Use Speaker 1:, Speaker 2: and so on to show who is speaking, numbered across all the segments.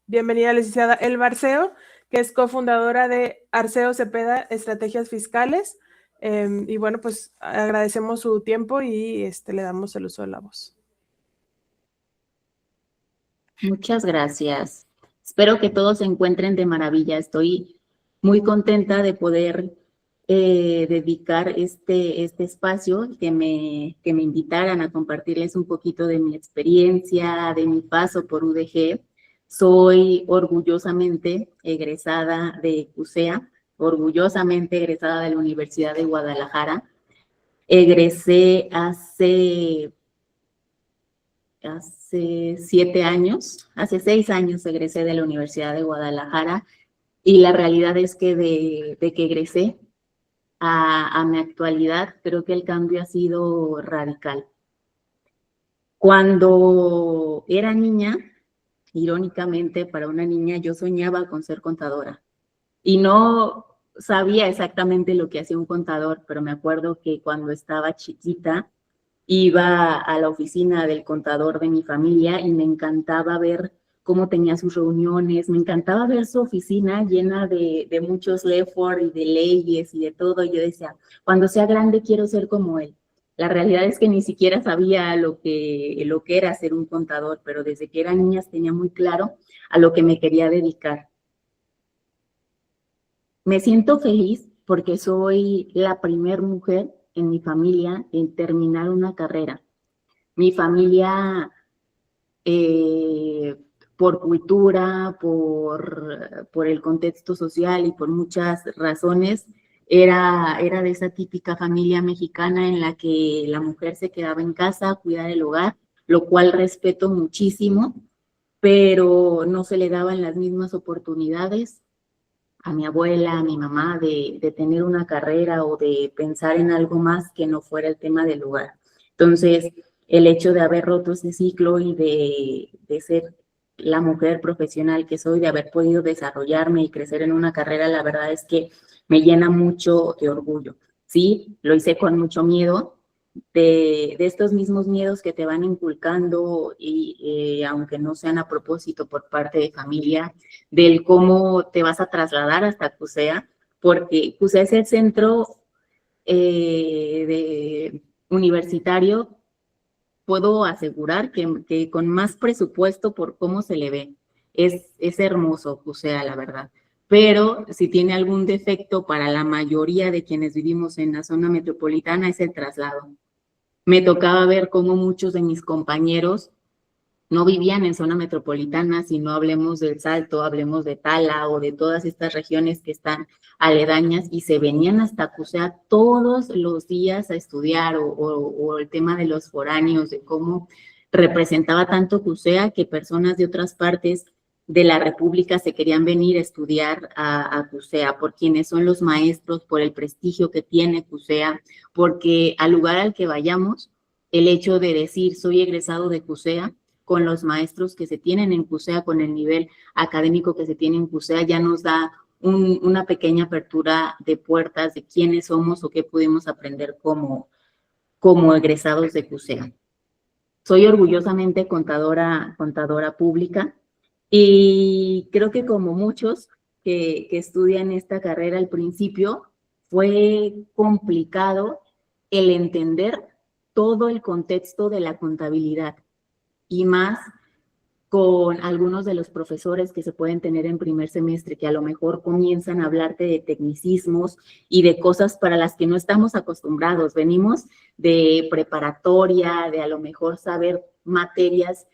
Speaker 1: bienvenida a la licenciada Elba Arceo, que es cofundadora de Arceo Cepeda Estrategias Fiscales. Y bueno, pues agradecemos su tiempo y le damos el uso de la voz.
Speaker 2: Muchas gracias. Espero que todos se encuentren de maravilla. Estoy muy contenta de poder dedicar este espacio, que me invitaran a compartirles un poquito de mi experiencia, de mi paso por UDG. Soy orgullosamente egresada de CUSEA, orgullosamente egresada de la Universidad de Guadalajara. Egresé hace 7 años, hace 6 años egresé de la Universidad de Guadalajara, y la realidad es que de que egresé a mi actualidad, creo que el cambio ha sido radical. Cuando era niña, irónicamente para una niña, yo soñaba con ser contadora y no sabía exactamente lo que hacía un contador, pero me acuerdo que cuando estaba chiquita iba a la oficina del contador de mi familia y me encantaba ver cómo tenía sus reuniones, me encantaba ver su oficina llena de muchos Lefford y de leyes y de todo. Y yo decía, cuando sea grande quiero ser como él. La realidad es que ni siquiera sabía lo que era ser un contador, pero desde que era niña tenía muy claro a lo que me quería dedicar. Me siento feliz porque soy la primer mujer en mi familia en terminar una carrera. Mi familia, por cultura, por el contexto social y por muchas razones, era de esa típica familia mexicana en la que la mujer se quedaba en casa a cuidar el hogar, lo cual respeto muchísimo, pero no se le daban las mismas oportunidades a mi abuela, a mi mamá, de tener una carrera o de pensar en algo más que no fuera el tema del hogar. Entonces, el hecho de haber roto ese ciclo y de ser la mujer profesional que soy, de haber podido desarrollarme y crecer en una carrera, la verdad es que me llena mucho de orgullo. Sí, lo hice con mucho miedo, de estos mismos miedos que te van inculcando y aunque no sean a propósito por parte de familia, del cómo te vas a trasladar hasta CUSEA, porque CUSEA es el centro universitario, puedo asegurar que con más presupuesto por cómo se le ve. Es hermoso CUSEA, la verdad. Pero si tiene algún defecto para la mayoría de quienes vivimos en la zona metropolitana es el traslado. Me tocaba ver cómo muchos de mis compañeros no vivían en zona metropolitana, si no hablemos del Salto, hablemos de Tala o de todas estas regiones que están aledañas y se venían hasta CUSEA todos los días a estudiar o el tema de los foráneos, de cómo representaba tanto CUSEA que personas de otras partes de la República se querían venir a estudiar a CUSEA, por quienes son los maestros, por el prestigio que tiene CUSEA, porque al lugar al que vayamos, el hecho de decir soy egresado de CUSEA, con los maestros que se tienen en CUSEA, con el nivel académico que se tiene en CUSEA, ya nos da una pequeña apertura de puertas de quiénes somos o qué pudimos aprender como egresados de CUSEA. Soy orgullosamente contadora pública y creo que como muchos que estudian esta carrera al principio, fue complicado el entender todo el contexto de la contabilidad y más con algunos de los profesores que se pueden tener en primer semestre, que a lo mejor comienzan a hablarte de tecnicismos y de cosas para las que no estamos acostumbrados. Venimos de preparatoria, de a lo mejor saber materias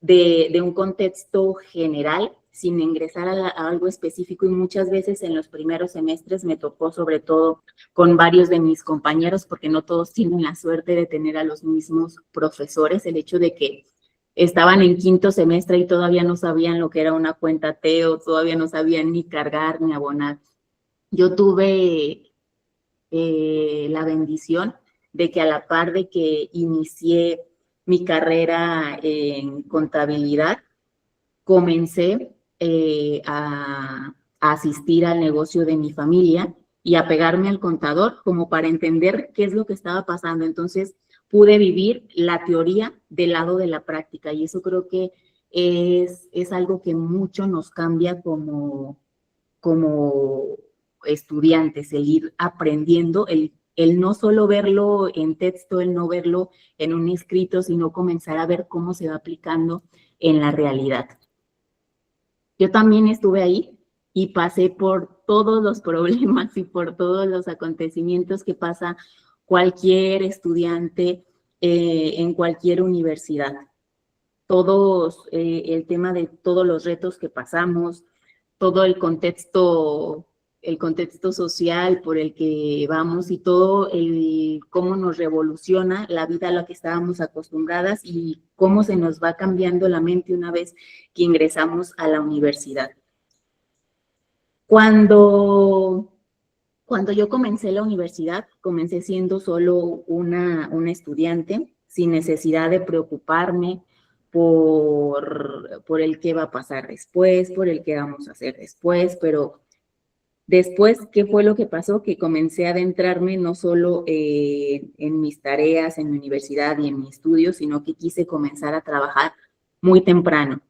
Speaker 2: de un contexto general, sin ingresar a algo específico, y muchas veces en los primeros semestres me tocó, sobre todo con varios de mis compañeros, porque no todos tienen la suerte de tener a los mismos profesores, el hecho de que estaban en quinto semestre y todavía no sabían lo que era una cuenta T o todavía no sabían ni cargar ni abonar. Yo tuve la bendición de que a la par de que inicié mi carrera en contabilidad, comencé a asistir al negocio de mi familia y a pegarme al contador como para entender qué es lo que estaba pasando. Entonces pude vivir la teoría del lado de la práctica y eso creo que es algo que mucho nos cambia como estudiantes, el ir aprendiendo, el no solo verlo en texto, el no verlo en un escrito, sino comenzar a ver cómo se va aplicando en la realidad. Yo también estuve ahí y pasé por todos los problemas y por todos los acontecimientos que pasa cualquier estudiante en cualquier universidad. El tema de todos los retos que pasamos, todo el contexto social por el que vamos y todo cómo nos revoluciona la vida a la que estábamos acostumbradas y cómo se nos va cambiando la mente una vez que ingresamos a la universidad. Cuando yo comencé la universidad, comencé siendo solo una estudiante, sin necesidad de preocuparme por el qué va a pasar después, por el qué vamos a hacer después, pero después, ¿qué fue lo que pasó? Que comencé a adentrarme no solo en mis tareas, en mi universidad y en mi estudio, sino que quise comenzar a trabajar muy temprano.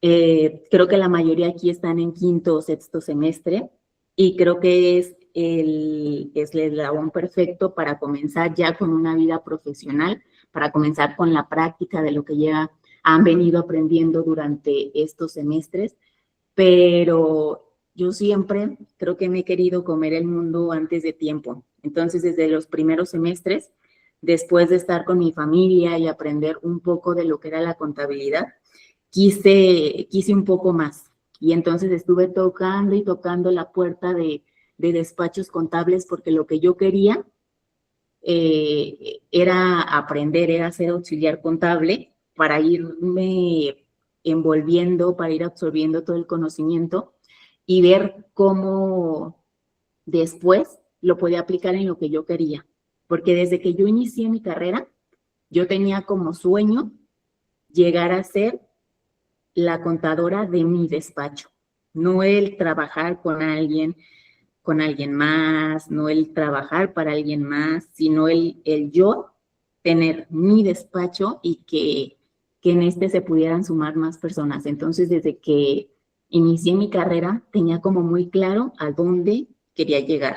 Speaker 2: Creo que la mayoría aquí están en quinto o sexto semestre y creo que es el eslabón perfecto para comenzar ya con una vida profesional, para comenzar con la práctica de lo que ya han venido aprendiendo durante estos semestres, pero yo siempre creo que me he querido comer el mundo antes de tiempo. Entonces, desde los primeros semestres, después de estar con mi familia y aprender un poco de lo que era la contabilidad, quise un poco más. Y entonces estuve tocando y tocando la puerta de despachos contables porque lo que yo quería era aprender, era ser auxiliar contable para irme envolviendo, para ir absorbiendo todo el conocimiento y ver cómo después lo podía aplicar en lo que yo quería. Porque desde que yo inicié mi carrera, yo tenía como sueño llegar a ser la contadora de mi despacho, no el trabajar con alguien más, no el trabajar para alguien más, sino el yo tener mi despacho y que en este se pudieran sumar más personas. Entonces, desde que inicié mi carrera, tenía como muy claro a dónde quería llegar.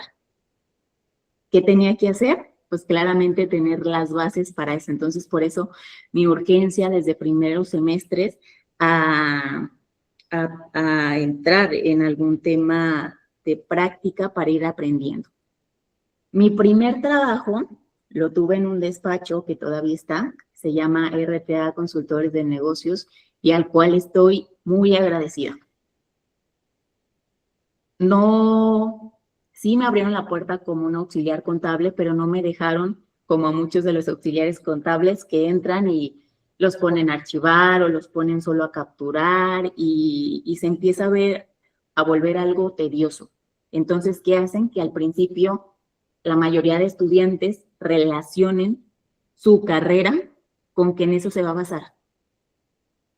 Speaker 2: ¿Qué tenía que hacer? Pues claramente tener las bases para eso. Entonces, por eso mi urgencia desde primeros semestres a entrar en algún tema de práctica para ir aprendiendo. Mi primer trabajo lo tuve en un despacho que todavía está, se llama RTA Consultores de Negocios y al cual estoy muy agradecida. Sí me abrieron la puerta como un auxiliar contable, pero no me dejaron como a muchos de los auxiliares contables que entran y los ponen a archivar o los ponen solo a capturar y se empieza a volver algo tedioso. Entonces, ¿qué hacen? Que al principio la mayoría de estudiantes relacionen su carrera con que en eso se va a basar,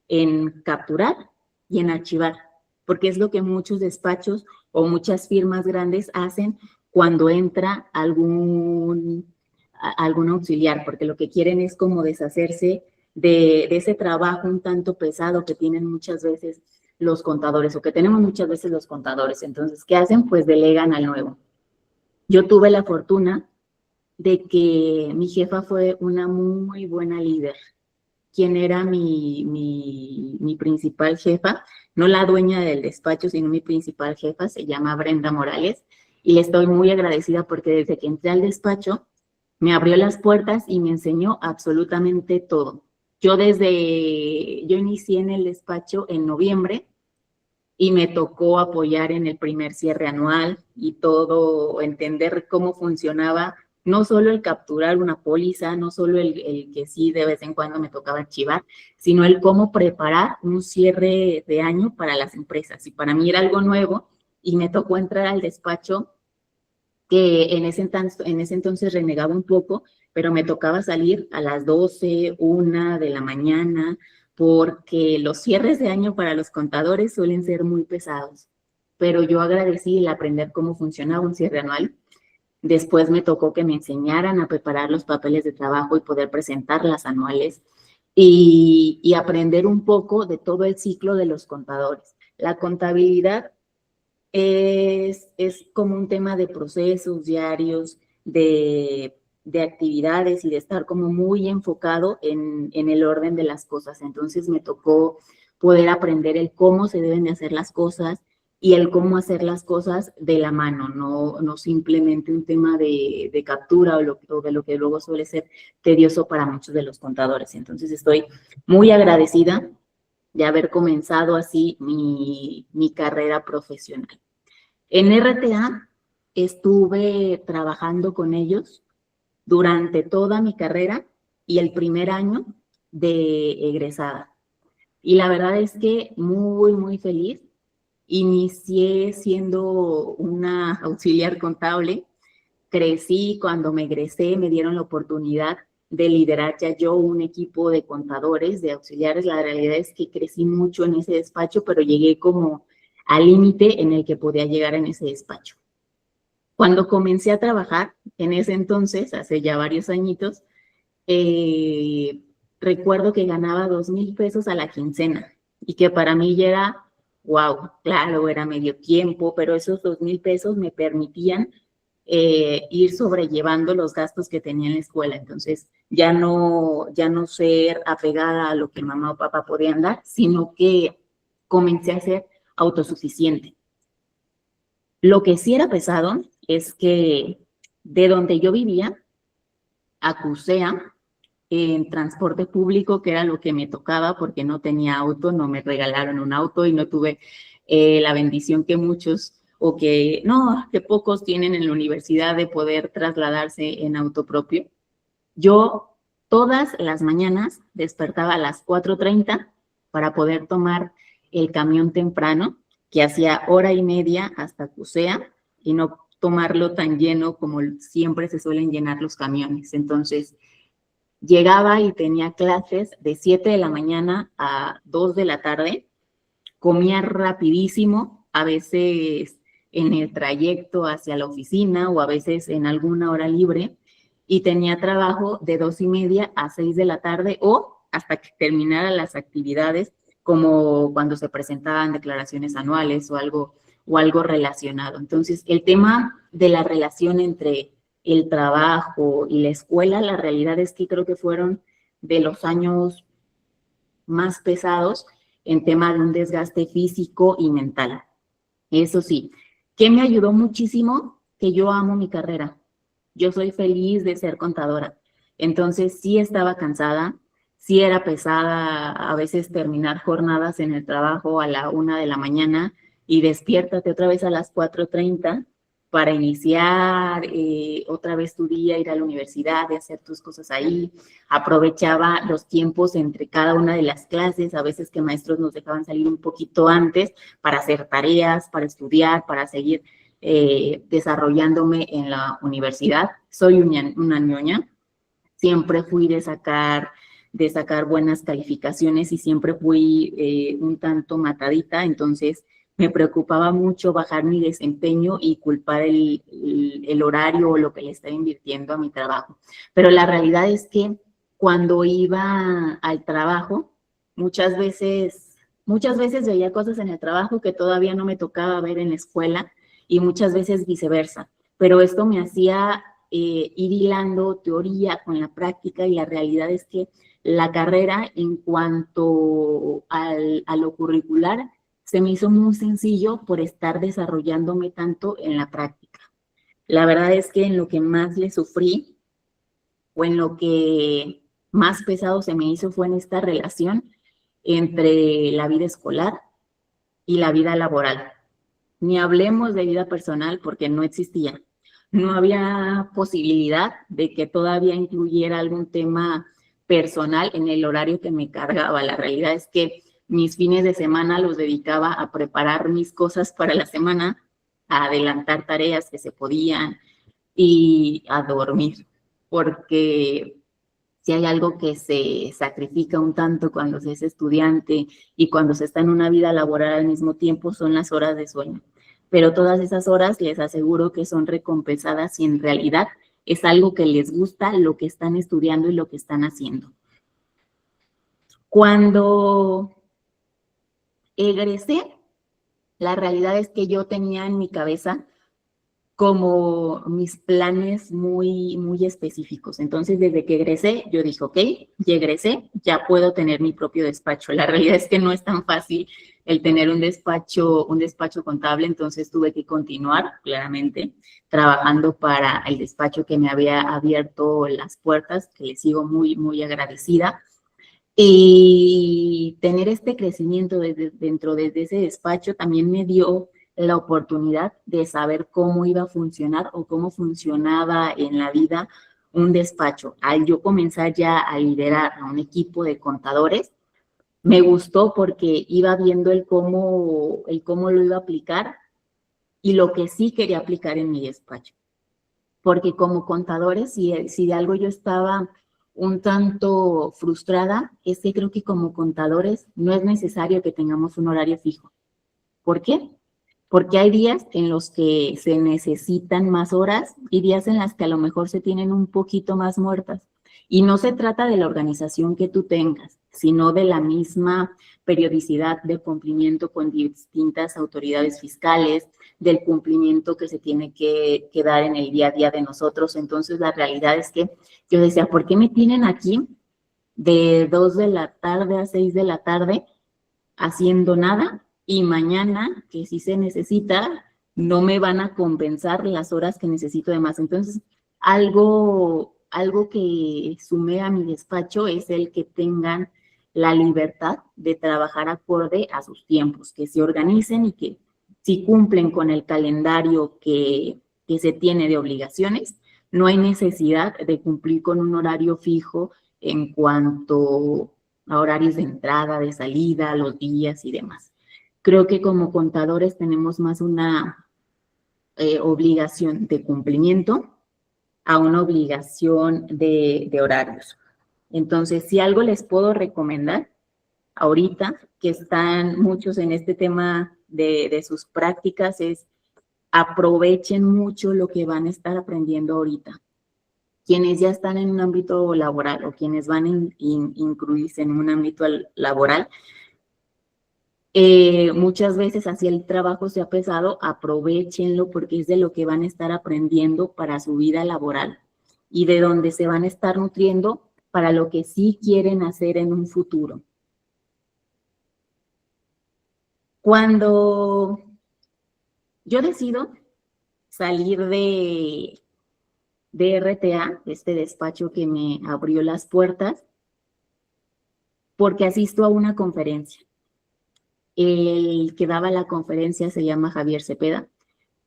Speaker 2: en capturar y en archivar, porque es lo que muchos despachos o muchas firmas grandes hacen cuando entra algún auxiliar, porque lo que quieren es como deshacerse de ese trabajo un tanto pesado que tienen muchas veces los contadores o que tenemos muchas veces los contadores. Entonces, ¿qué hacen? Pues delegan al nuevo. Yo tuve la fortuna de que mi jefa fue una muy buena líder. Quien era mi principal jefa, no la dueña del despacho, sino mi principal jefa, se llama Brenda Morales, y le estoy muy agradecida porque desde que entré al despacho, me abrió las puertas y me enseñó absolutamente todo. Yo inicié en el despacho en noviembre y me tocó apoyar en el primer cierre anual y todo, entender cómo funcionaba, no solo el capturar una póliza, no solo el que sí de vez en cuando me tocaba archivar, sino el cómo preparar un cierre de año para las empresas. Y para mí era algo nuevo y me tocó entrar al despacho que en ese entonces renegaba un poco, pero me tocaba salir a las 12, 1 de la mañana, porque los cierres de año para los contadores suelen ser muy pesados. Pero yo agradecí el aprender cómo funcionaba un cierre anual. Después me tocó que me enseñaran a preparar los papeles de trabajo y poder presentar las anuales. y aprender un poco de todo el ciclo de los contadores. La contabilidad es como un tema de procesos diarios, de actividades y de estar como muy enfocado en el orden de las cosas. Entonces me tocó poder aprender el cómo se deben de hacer las cosas y el cómo hacer las cosas de la mano, no simplemente un tema de captura o de lo que luego suele ser tedioso para muchos de los contadores. Entonces estoy muy agradecida de haber comenzado así mi carrera profesional. En RTA estuve trabajando con ellos durante toda mi carrera y el primer año de egresada. Y la verdad es que muy, muy feliz. Inicié siendo una auxiliar contable. Crecí, cuando me egresé, me dieron la oportunidad de liderar ya yo un equipo de contadores, de auxiliares. La realidad es que crecí mucho en ese despacho, pero llegué como al límite en el que podía llegar en ese despacho. Cuando comencé a trabajar, en ese entonces, hace ya varios añitos, recuerdo que ganaba 2,000 pesos a la quincena y que para mí ya era, wow, claro, era medio tiempo, pero esos 2,000 pesos me permitían ir sobrellevando los gastos que tenía en la escuela. Entonces, ya no ser apegada a lo que mamá o papá podían dar, sino que comencé a ser autosuficiente. Lo que sí era pesado es que de donde yo vivía a Cusea, en transporte público, que era lo que me tocaba porque no tenía auto, no me regalaron un auto y no tuve la bendición que muchos o que pocos tienen en la universidad de poder trasladarse en auto propio. Yo todas las mañanas despertaba a las 4:30 para poder tomar el camión temprano, que hacía hora y media hasta Cusea, y no tomarlo tan lleno como siempre se suelen llenar los camiones. Entonces, llegaba y tenía clases de 7 de la mañana a 2 de la tarde, comía rapidísimo, a veces en el trayecto hacia la oficina o a veces en alguna hora libre, y tenía trabajo de 2:30 a 6 de la tarde o hasta que terminara las actividades, como cuando se presentaban declaraciones anuales o algo relacionado. Entonces, el tema de la relación entre el trabajo y la escuela, la realidad es que creo que fueron de los años más pesados en tema de un desgaste físico y mental. Eso sí, ¿qué me ayudó muchísimo? Que yo amo mi carrera. Yo soy feliz de ser contadora. Entonces, sí estaba cansada, sí era pesada a veces terminar jornadas en el trabajo a la 1 de la mañana y despiértate otra vez a las 4:30 para iniciar otra vez tu día, ir a la universidad, de hacer tus cosas ahí. Aprovechaba los tiempos entre cada una de las clases, a veces que maestros nos dejaban salir un poquito antes para hacer tareas, para estudiar, para seguir desarrollándome en la universidad. Soy una ñoña, siempre fui de sacar buenas calificaciones y siempre fui un tanto matadita, entonces me preocupaba mucho bajar mi desempeño y culpar el horario o lo que le estaba invirtiendo a mi trabajo. Pero la realidad es que cuando iba al trabajo, muchas veces veía cosas en el trabajo que todavía no me tocaba ver en la escuela y muchas veces viceversa. Pero esto me hacía ir hilando teoría con la práctica y la realidad es que la carrera en cuanto a lo curricular se me hizo muy sencillo por estar desarrollándome tanto en la práctica. La verdad es que en lo que más le sufrí o en lo que más pesado se me hizo fue en esta relación entre la vida escolar y la vida laboral. Ni hablemos de vida personal porque no existía. No había posibilidad de que todavía incluyera algún tema personal en el horario que me cargaba. La realidad es que mis fines de semana los dedicaba a preparar mis cosas para la semana, a adelantar tareas que se podían y a dormir, porque si hay algo que se sacrifica un tanto cuando se es estudiante y cuando se está en una vida laboral al mismo tiempo, son las horas de sueño. Pero todas esas horas les aseguro que son recompensadas si en realidad es algo que les gusta, lo que están estudiando y lo que están haciendo. Cuando egresé, la realidad es que yo tenía en mi cabeza como mis planes muy, muy específicos. Entonces, desde que egresé, yo dije, ok, ya egresé, ya puedo tener mi propio despacho. La realidad es que no es tan fácil el tener un despacho contable, entonces tuve que continuar, claramente, trabajando para el despacho que me había abierto las puertas, que le sigo muy, muy agradecida. Y tener este crecimiento dentro de ese despacho también me dio la oportunidad de saber cómo iba a funcionar o cómo funcionaba en la vida un despacho. Al yo comenzar ya a liderar a un equipo de contadores, me gustó porque iba viendo el cómo lo iba a aplicar y lo que sí quería aplicar en mi despacho. Porque como contadores, si de algo yo estaba un tanto frustrada, es que creo que como contadores no es necesario que tengamos un horario fijo. ¿Por qué? Porque hay días en los que se necesitan más horas y días en las que a lo mejor se tienen un poquito más muertas. Y no se trata de la organización que tú tengas, sino de la misma periodicidad de cumplimiento con distintas autoridades fiscales, del cumplimiento que se tiene que dar en el día a día de nosotros. Entonces, la realidad es que yo decía, ¿por qué me tienen aquí de 2 de la tarde a 6 de la tarde haciendo nada? Y mañana, que si se necesita, no me van a compensar las horas que necesito de más. Entonces, algo que sumé a mi despacho es el que tengan la libertad de trabajar acorde a sus tiempos, que se organicen y que si cumplen con el calendario que se tiene de obligaciones, no hay necesidad de cumplir con un horario fijo en cuanto a horarios de entrada, de salida, los días y demás. Creo que como contadores tenemos más una obligación de cumplimiento a una obligación de horarios. Entonces, si algo les puedo recomendar ahorita, que están muchos en este tema de sus prácticas, es aprovechen mucho lo que van a estar aprendiendo ahorita. Quienes ya están en un ámbito laboral o quienes van a incluirse en un ámbito laboral, muchas veces así el trabajo sea pesado, aprovéchenlo porque es de lo que van a estar aprendiendo para su vida laboral y de donde se van a estar nutriendo para lo que sí quieren hacer en un futuro. Cuando yo decido salir de RTA, este despacho que me abrió las puertas, porque asisto a una conferencia. El que daba la conferencia se llama Javier Cepeda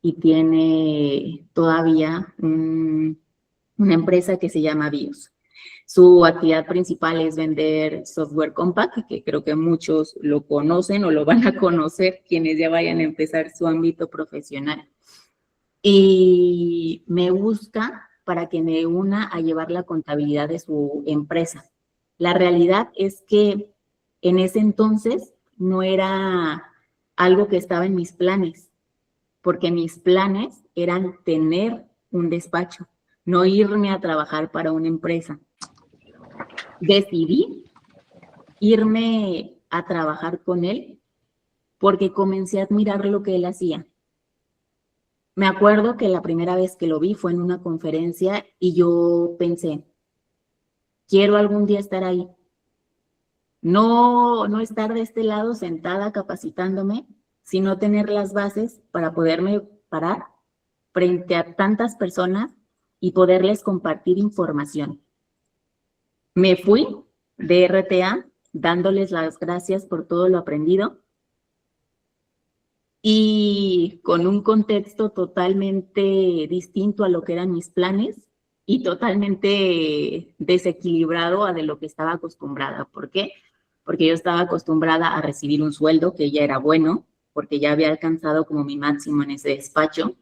Speaker 2: y tiene todavía una empresa que se llama BIOS. Su actividad principal es vender software compact, que creo que muchos lo conocen o lo van a conocer quienes ya vayan a empezar su ámbito profesional. Y me busca para que me una a llevar la contabilidad de su empresa. La realidad es que en ese entonces no era algo que estaba en mis planes, porque mis planes eran tener un despacho, no irme a trabajar para una empresa. Decidí irme a trabajar con él porque comencé a admirar lo que él hacía. Me acuerdo que la primera vez que lo vi fue en una conferencia y yo pensé, quiero algún día estar ahí. No estar de este lado sentada capacitándome, sino tener las bases para poderme parar frente a tantas personas y poderles compartir información. Me fui de RTA dándoles las gracias por todo lo aprendido y con un contexto totalmente distinto a lo que eran mis planes y totalmente desequilibrado a de lo que estaba acostumbrada. ¿Por qué? Porque yo estaba acostumbrada a recibir un sueldo que ya era bueno, porque ya había alcanzado como mi máximo en ese despacho,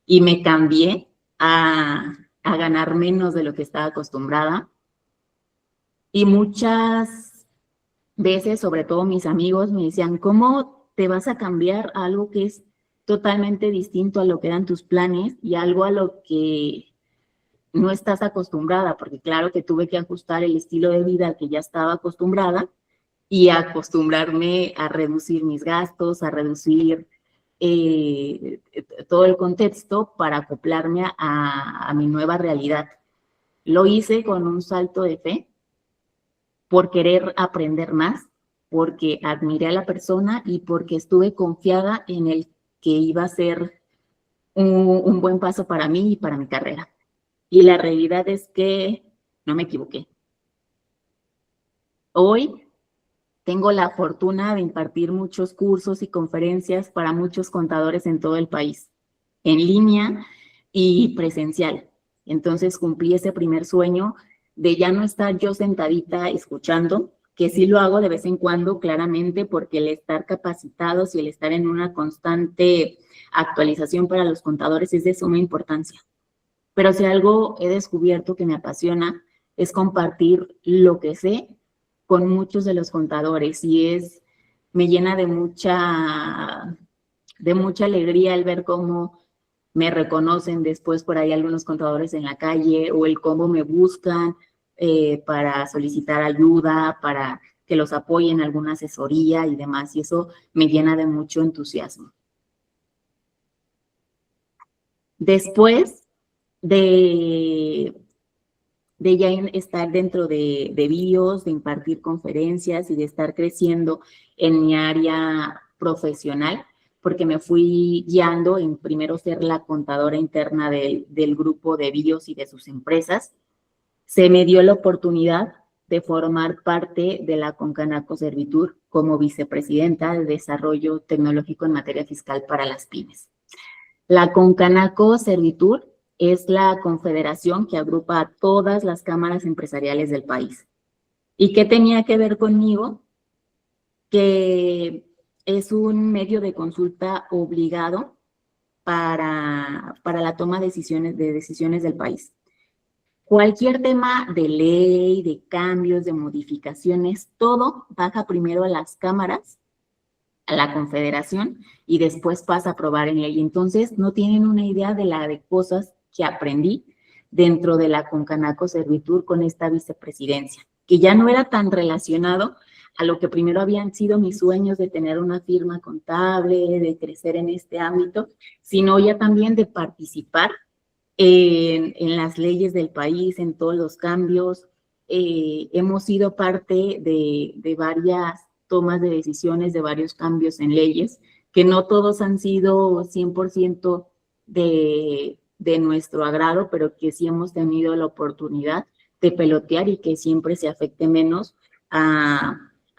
Speaker 2: y me cambié a ganar menos de lo que estaba acostumbrada. Y muchas veces, sobre todo mis amigos, me decían, ¿cómo te vas a cambiar a algo que es totalmente distinto a lo que eran tus planes y algo a lo que no estás acostumbrada? Porque claro que tuve que ajustar el estilo de vida al que ya estaba acostumbrada y acostumbrarme a reducir mis gastos, a reducir todo el contexto para acoplarme a mi nueva realidad. Lo hice con un salto de fe, por querer aprender más, porque admiré a la persona y porque estuve confiada en el que iba a ser un buen paso para mí y para mi carrera. Y la realidad es que no me equivoqué. Hoy tengo la fortuna de impartir muchos cursos y conferencias para muchos contadores en todo el país, en línea y presencial. Entonces cumplí ese primer sueño de ya no estar yo sentadita escuchando, que sí lo hago de vez en cuando, claramente, porque el estar capacitados y el estar en una constante actualización para los contadores es de suma importancia. Pero si algo he descubierto que me apasiona es compartir lo que sé con muchos de los contadores y me llena de mucha alegría el ver cómo me reconocen después por ahí algunos contadores en la calle o el cómo me buscan para solicitar ayuda, para que los apoyen en alguna asesoría y demás, y eso me llena de mucho entusiasmo. Después de ya estar dentro de BIOS, de impartir conferencias y de estar creciendo en mi área profesional, porque me fui guiando en primero ser la contadora interna del grupo de BIOS y de sus empresas. Se me dio la oportunidad de formar parte de la Concanaco Servitur como vicepresidenta de Desarrollo Tecnológico en materia fiscal para las pymes. La Concanaco Servitur es la confederación que agrupa a todas las cámaras empresariales del país. ¿Y qué tenía que ver conmigo? Que es un medio de consulta obligado para la toma de decisiones del país. Cualquier tema de ley, de cambios, de modificaciones, todo baja primero a las cámaras, a la confederación, y después pasa a aprobar en ley. Entonces, no tienen una idea de cosas que aprendí dentro de la Concanaco Servitur con esta vicepresidencia, que ya no era tan relacionado a lo que primero habían sido mis sueños de tener una firma contable, de crecer en este ámbito, sino ya también de participar en las leyes del país, en todos los cambios. Hemos sido parte de varias tomas de decisiones, de varios cambios en leyes, que no todos han sido 100% de nuestro agrado, pero que sí hemos tenido la oportunidad de pelotear y que siempre se afecte menos a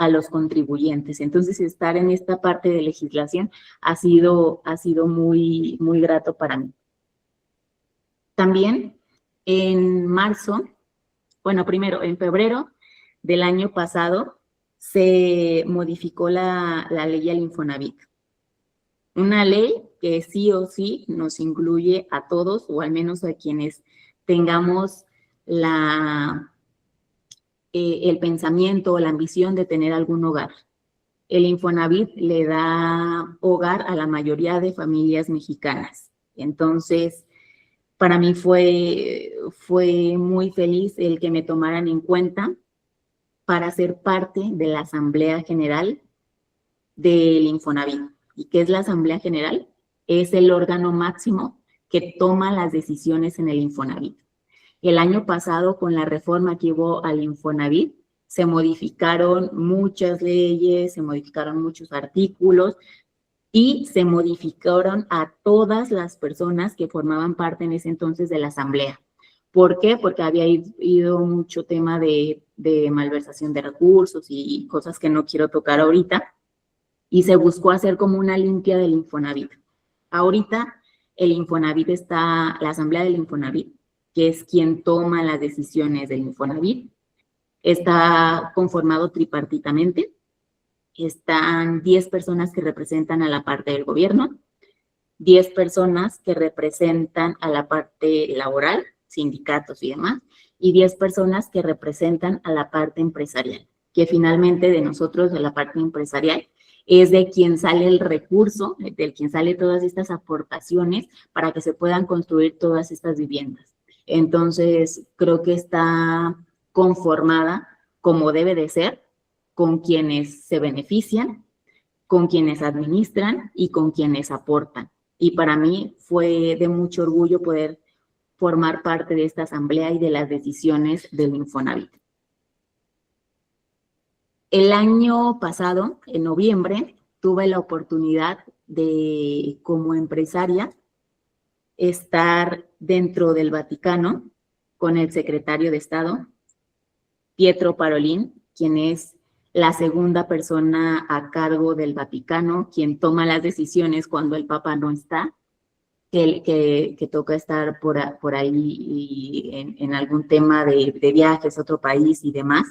Speaker 2: los contribuyentes. Entonces, estar en esta parte de legislación ha sido muy, muy grato para mí. También en febrero del año pasado, se modificó la ley al Infonavit. Una ley que sí o sí nos incluye a todos, o al menos a quienes tengamos el pensamiento o la ambición de tener algún hogar. El Infonavit le da hogar a la mayoría de familias mexicanas. Entonces, para mí fue muy feliz el que me tomaran en cuenta para ser parte de la Asamblea General del Infonavit. ¿Y qué es la Asamblea General? Es el órgano máximo que toma las decisiones en el Infonavit. El año pasado, con la reforma que hubo al Infonavit, se modificaron muchas leyes, se modificaron muchos artículos y se modificaron a todas las personas que formaban parte en ese entonces de la Asamblea. ¿Por qué? Porque había ido mucho tema de malversación de recursos y cosas que no quiero tocar ahorita, y se buscó hacer como una limpia del Infonavit. Ahorita la Asamblea del Infonavit, que es quien toma las decisiones del Infonavit, está conformado tripartitamente. Están 10 personas que representan a la parte del gobierno, 10 personas que representan a la parte laboral, sindicatos y demás, y 10 personas que representan a la parte empresarial, que finalmente de nosotros, de la parte empresarial, es de quien sale el recurso, del quien sale todas estas aportaciones para que se puedan construir todas estas viviendas. Entonces, creo que está conformada como debe de ser, con quienes se benefician, con quienes administran y con quienes aportan. Y para mí fue de mucho orgullo poder formar parte de esta asamblea y de las decisiones del Infonavit. El año pasado, en noviembre, tuve la oportunidad de, como empresaria, estar dentro del Vaticano con el secretario de Estado, Pietro Parolin, quien es la segunda persona a cargo del Vaticano, quien toma las decisiones cuando el Papa no está, que toca estar por ahí en algún tema de viajes a otro país y demás.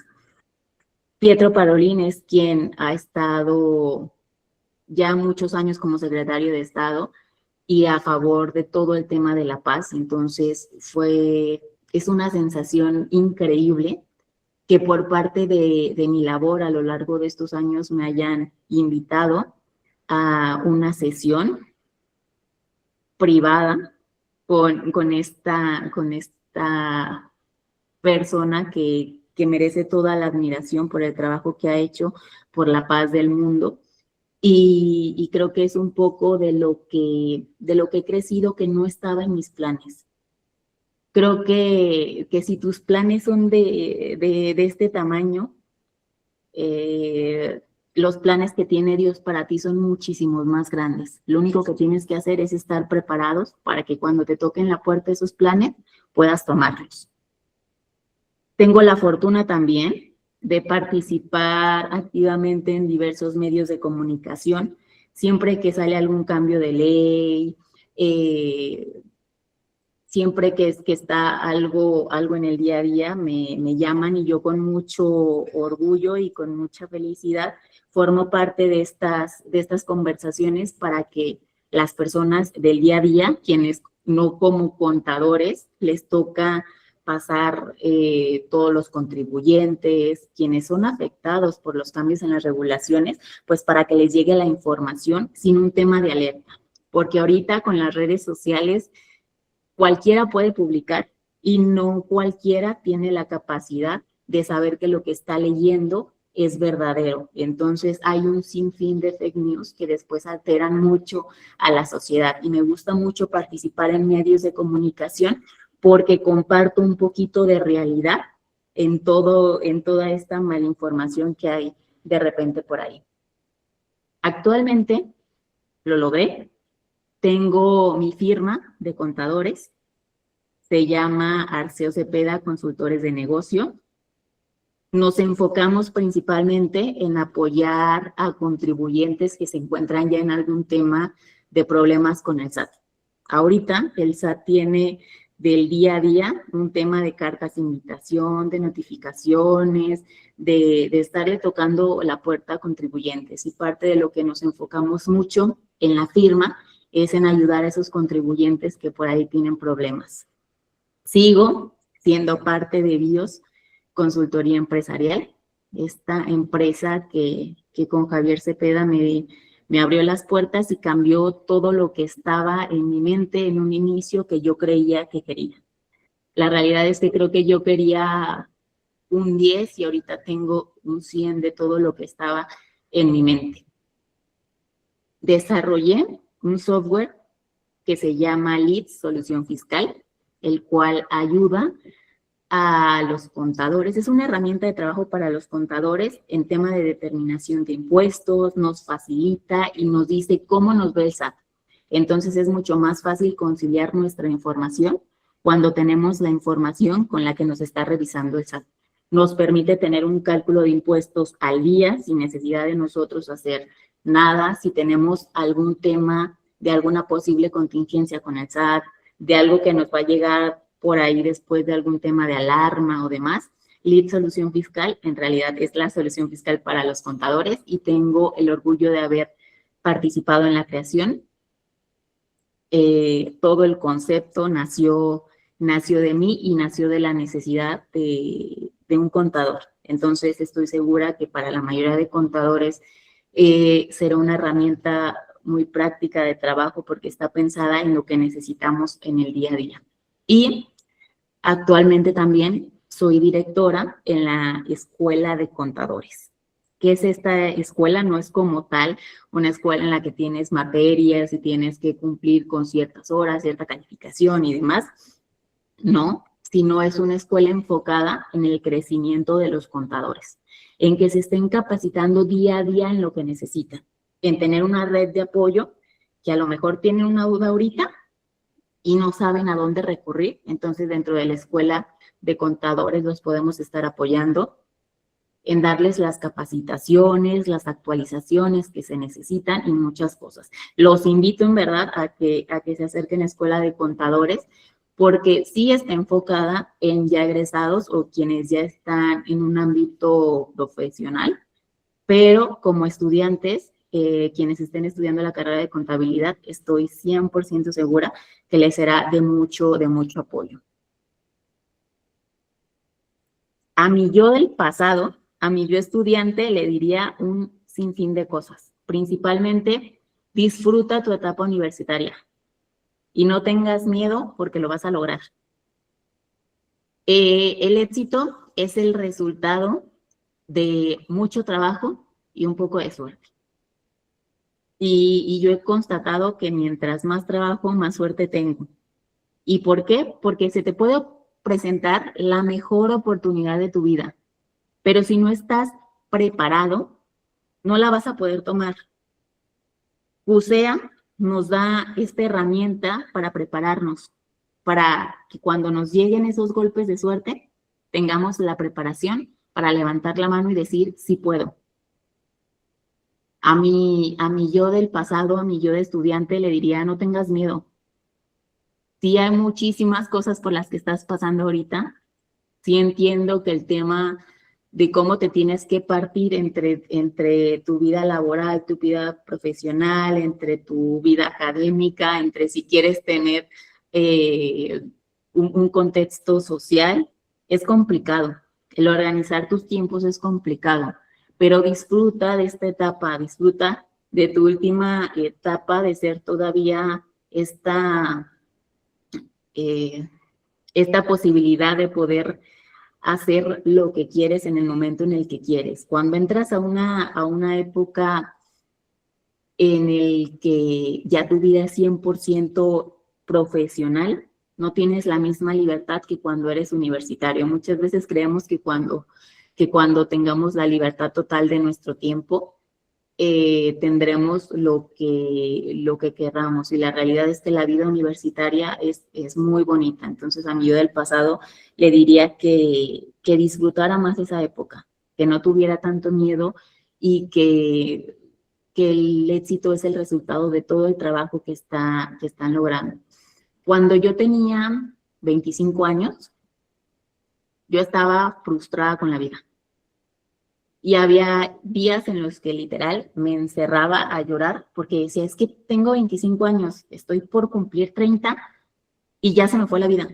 Speaker 2: Pietro Parolin es quien ha estado ya muchos años como secretario de Estado y a favor de todo el tema de la paz. Entonces es una sensación increíble que por parte de mi labor a lo largo de estos años me hayan invitado a una sesión privada con esta persona que merece toda la admiración por el trabajo que ha hecho por la paz del mundo. Y creo que es un poco de lo que he crecido, que no estaba en mis planes. Creo que si tus planes son de este tamaño, los planes que tiene Dios para ti son muchísimos más grandes. Lo único que tienes que hacer es estar preparados para que cuando te toquen la puerta esos planes, puedas tomarlos. Tengo la fortuna también de participar activamente en diversos medios de comunicación. Siempre que sale algún cambio de ley, siempre que está algo en el día a día, me llaman y yo con mucho orgullo y con mucha felicidad formo parte de estas conversaciones para que las personas del día a día, quienes no como contadores, les toca pasar todos los contribuyentes, quienes son afectados por los cambios en las regulaciones, pues para que les llegue la información sin un tema de alerta. Porque ahorita con las redes sociales cualquiera puede publicar y no cualquiera tiene la capacidad de saber que lo que está leyendo es verdadero. Entonces hay un sinfín de fake news que después alteran mucho a la sociedad y me gusta mucho participar en medios de comunicación porque comparto un poquito de realidad en toda esta malinformación que hay de repente por ahí. Actualmente lo logré. Tengo mi firma de contadores, se llama Arceo Cepeda Consultores de Negocio. Nos enfocamos principalmente en apoyar a contribuyentes que se encuentran ya en algún tema de problemas con el SAT. Ahorita el SAT tiene del día a día un tema de cartas de invitación, de notificaciones, de estarle tocando la puerta a contribuyentes. Y parte de lo que nos enfocamos mucho en la firma es en ayudar a esos contribuyentes que por ahí tienen problemas. Sigo siendo parte de BIOS Consultoría Empresarial, esta empresa que con Javier Cepeda me abrió las puertas y cambió todo lo que estaba en mi mente en un inicio que yo creía que quería. La realidad es que creo que yo quería un 10 y ahorita tengo un 100 de todo lo que estaba en mi mente. Desarrollé un software que se llama Leads Solución Fiscal, el cual ayuda a los contadores. Es una herramienta de trabajo para los contadores en tema de determinación de impuestos, nos facilita y nos dice cómo nos ve el SAT. Entonces es mucho más fácil conciliar nuestra información cuando tenemos la información con la que nos está revisando el SAT. Nos permite tener un cálculo de impuestos al día sin necesidad de nosotros hacer nada. Si tenemos algún tema de alguna posible contingencia con el SAT, de algo que nos va a llegar por ahí después de algún tema de alarma o demás, Lead Solución Fiscal en realidad es la solución fiscal para los contadores y tengo el orgullo de haber participado en la creación. Todo el concepto nació de mí y nació de la necesidad de un contador. Entonces estoy segura que para la mayoría de contadores será una herramienta muy práctica de trabajo porque está pensada en lo que necesitamos en el día a día. Y actualmente también soy directora en la Escuela de Contadores. ¿Qué es esta escuela? No es como tal una escuela en la que tienes materias y tienes que cumplir con ciertas horas, cierta calificación y demás. No, sino es una escuela enfocada en el crecimiento de los contadores, en que se estén capacitando día a día en lo que necesitan, en tener una red de apoyo que a lo mejor tienen una duda ahorita y no saben a dónde recurrir. Entonces, dentro de la escuela de contadores los podemos estar apoyando en darles las capacitaciones, las actualizaciones que se necesitan y muchas cosas. Los invito en verdad a que se acerquen a Escuela de Contadores, porque sí está enfocada en ya egresados o quienes ya están en un ámbito profesional, pero como estudiantes, quienes estén estudiando la carrera de contabilidad, estoy 100% segura que les será de mucho apoyo. A mi yo del pasado, a mi yo estudiante, le diría un sinfín de cosas. Principalmente, disfruta tu etapa universitaria y no tengas miedo porque lo vas a lograr. El éxito es el resultado de mucho trabajo y un poco de suerte. Y yo he constatado que mientras más trabajo, más suerte tengo. ¿Y por qué? Porque se te puede presentar la mejor oportunidad de tu vida, pero si no estás preparado, no la vas a poder tomar. CUSEA nos da esta herramienta para prepararnos, para que cuando nos lleguen esos golpes de suerte, tengamos la preparación para levantar la mano y decir, sí puedo. A mi yo del pasado, a mi yo de estudiante, le diría, no tengas miedo. Sí hay muchísimas cosas por las que estás pasando ahorita. Sí entiendo que el tema de cómo te tienes que partir entre tu vida laboral, tu vida profesional, entre tu vida académica, entre si quieres tener un contexto social, es complicado. El organizar tus tiempos es complicado, pero disfruta de esta etapa, disfruta de tu última etapa de ser todavía esta posibilidad de poder hacer lo que quieres en el momento en el que quieres. Cuando entras a una época en el que ya tu vida es 100% profesional, no tienes la misma libertad que cuando eres universitario. Muchas veces creemos que cuando tengamos la libertad total de nuestro tiempo, tendremos lo que queramos, y la realidad es que la vida universitaria es muy bonita. Entonces, a mi yo del pasado le diría que disfrutara más esa época, que no tuviera tanto miedo y que el éxito es el resultado de todo el trabajo que están logrando. Cuando yo tenía 25 años, yo estaba frustrada con la vida. Y había días en los que literal me encerraba a llorar porque decía, es que tengo 25 años, estoy por cumplir 30 y ya se me fue la vida.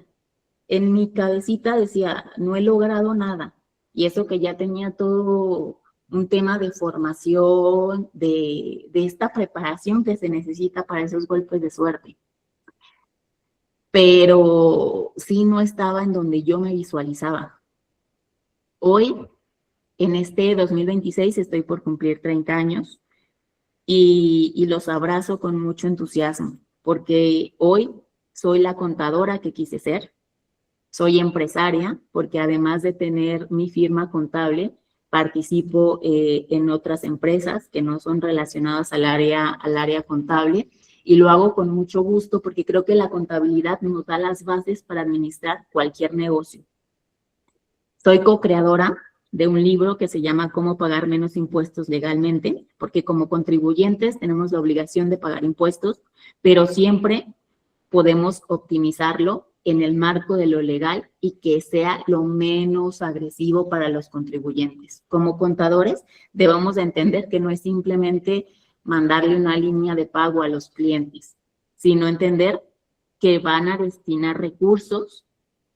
Speaker 2: En mi cabecita decía, no he logrado nada. Y eso que ya tenía todo un tema de formación, de esta preparación que se necesita para esos golpes de suerte. Pero sí no estaba en donde yo me visualizaba. Hoy, en este 2026, estoy por cumplir 30 años y los abrazo con mucho entusiasmo, porque hoy soy la contadora que quise ser, soy empresaria, porque además de tener mi firma contable, participo en otras empresas que no son relacionadas al área contable, y lo hago con mucho gusto porque creo que la contabilidad nos da las bases para administrar cualquier negocio. Soy co-creadora de un libro que se llama Cómo pagar menos impuestos legalmente, porque como contribuyentes tenemos la obligación de pagar impuestos, pero siempre podemos optimizarlo en el marco de lo legal y que sea lo menos agresivo para los contribuyentes. Como contadores debemos de entender que no es simplemente mandarle una línea de pago a los clientes, sino entender que van a destinar recursos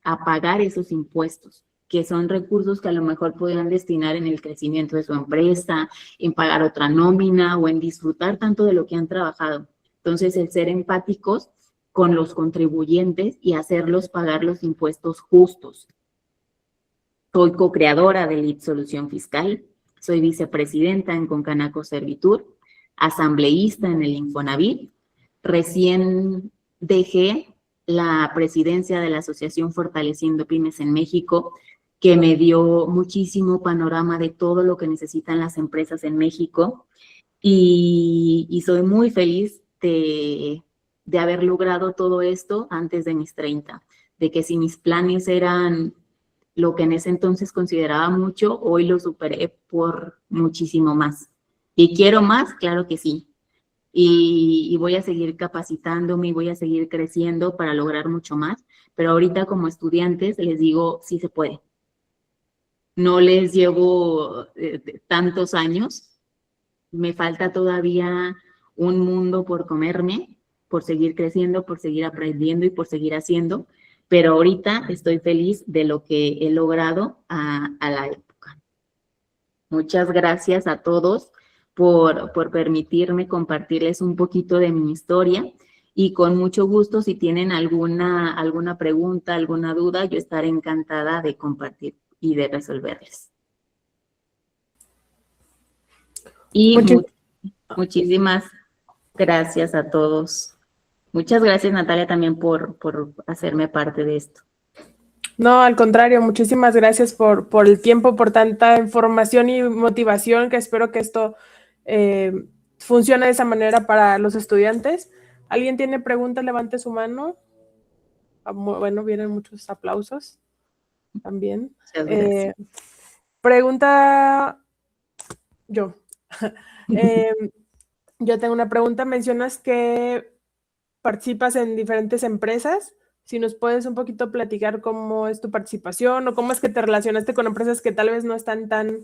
Speaker 2: a pagar esos impuestos, que son recursos que a lo mejor podrían destinar en el crecimiento de su empresa, en pagar otra nómina o en disfrutar tanto de lo que han trabajado. Entonces, el ser empáticos con los contribuyentes y hacerlos pagar los impuestos justos. Soy co-creadora de Lead Solución Fiscal. soy vicepresidenta en Concanaco Servitur, asambleísta en el Infonavit. Recién dejé la presidencia de la Asociación Fortaleciendo Pymes en México, que me dio muchísimo panorama de todo lo que necesitan las empresas en México, y soy muy feliz de haber logrado todo esto antes de mis 30, de que si mis planes eran lo que en ese entonces consideraba mucho, hoy lo superé por muchísimo más. ¿Y quiero más? Claro que sí. Y voy a seguir capacitándome y voy a seguir creciendo para lograr mucho más. Pero ahorita como estudiantes les digo, sí se puede. No les llevo tantos años. Me falta todavía un mundo por comerme, por seguir creciendo, por seguir aprendiendo y por seguir haciendo. Pero ahorita estoy feliz de lo que he logrado a la época. Muchas gracias a todos por permitirme compartirles un poquito de mi historia, y con mucho gusto, si tienen alguna pregunta, alguna duda, yo estaré encantada de compartir y de resolverles. Y muchísimas gracias a todos. Muchas gracias, Natalia, también por hacerme parte de esto.
Speaker 1: No, al contrario, muchísimas gracias por el tiempo, por tanta información y motivación, que espero que esto funcione de esa manera para los estudiantes. ¿Alguien tiene preguntas? Levante su mano. Bueno, vienen muchos aplausos también.
Speaker 2: Muchas gracias.
Speaker 1: Pregunta yo. Yo tengo una pregunta. Mencionas que participas en diferentes empresas. Si nos puedes un poquito platicar cómo es tu participación o cómo es que te relacionaste con empresas que tal vez no están tan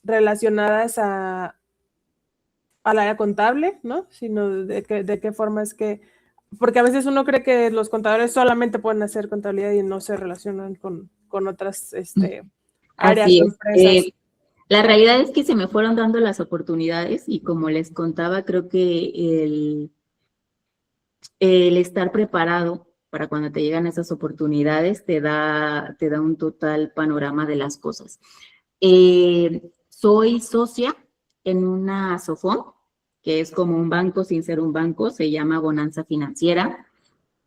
Speaker 1: relacionadas al área contable, ¿no? Sino de qué forma es que... Porque a veces uno cree que los contadores solamente pueden hacer contabilidad y no se relacionan con otras áreas o empresas.
Speaker 2: La realidad es que se me fueron dando las oportunidades, y como les contaba, creo que el estar preparado para cuando te llegan esas oportunidades te da un total panorama de las cosas. Soy socia en una SOFON, que es como un banco sin ser un banco, se llama Bonanza Financiera.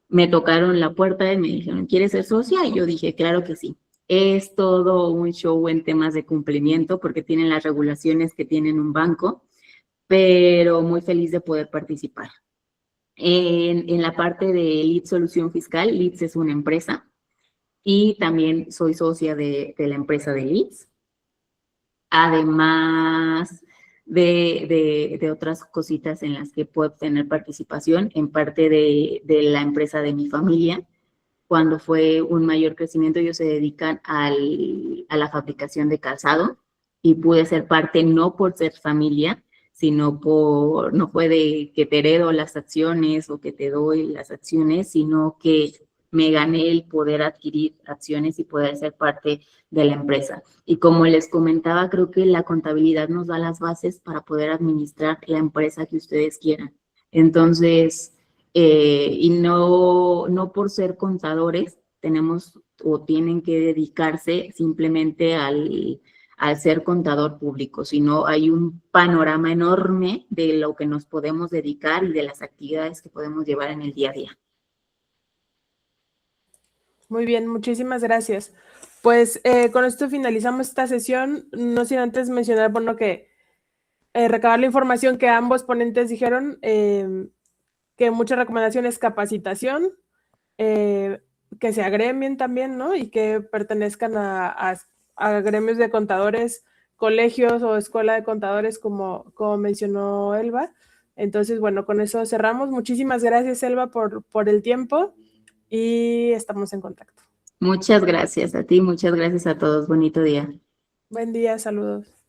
Speaker 2: Me tocaron la puerta y me dijeron, ¿quieres ser socia? Y yo dije, claro que sí. Es todo un show en temas de cumplimiento porque tienen las regulaciones que tienen un banco, pero muy feliz de poder participar. En la parte de Leeds Solución Fiscal, Leeds es una empresa, y también soy socia de la empresa de Leeds. Además de otras cositas en las que puedo tener participación en parte de la empresa de mi familia. Cuando fue un mayor crecimiento, ellos se dedican a la fabricación de calzado, y pude ser parte no por ser familia, sino no fue de que te heredo las acciones o que te doy las acciones, sino que me gané el poder adquirir acciones y poder ser parte de la empresa. Y como les comentaba, creo que la contabilidad nos da las bases para poder administrar la empresa que ustedes quieran. Entonces, y no por ser contadores tenemos o tienen que dedicarse simplemente al ser contador público, sino hay un panorama enorme de lo que nos podemos dedicar y de las actividades que podemos llevar en el día a día.
Speaker 1: Muy bien, muchísimas gracias. Pues con esto finalizamos esta sesión, no sin antes mencionar, bueno, que recabar la información que ambos ponentes dijeron, que muchas recomendaciones, capacitación, que se agremien también, ¿no? Y que pertenezcan a gremios de contadores, colegios o escuela de contadores, como mencionó Elba. Entonces, bueno, con eso cerramos. Muchísimas gracias, Elba, por el tiempo, y estamos en contacto.
Speaker 2: Muchas gracias a ti, muchas gracias a todos. Bonito día.
Speaker 1: Buen día, saludos.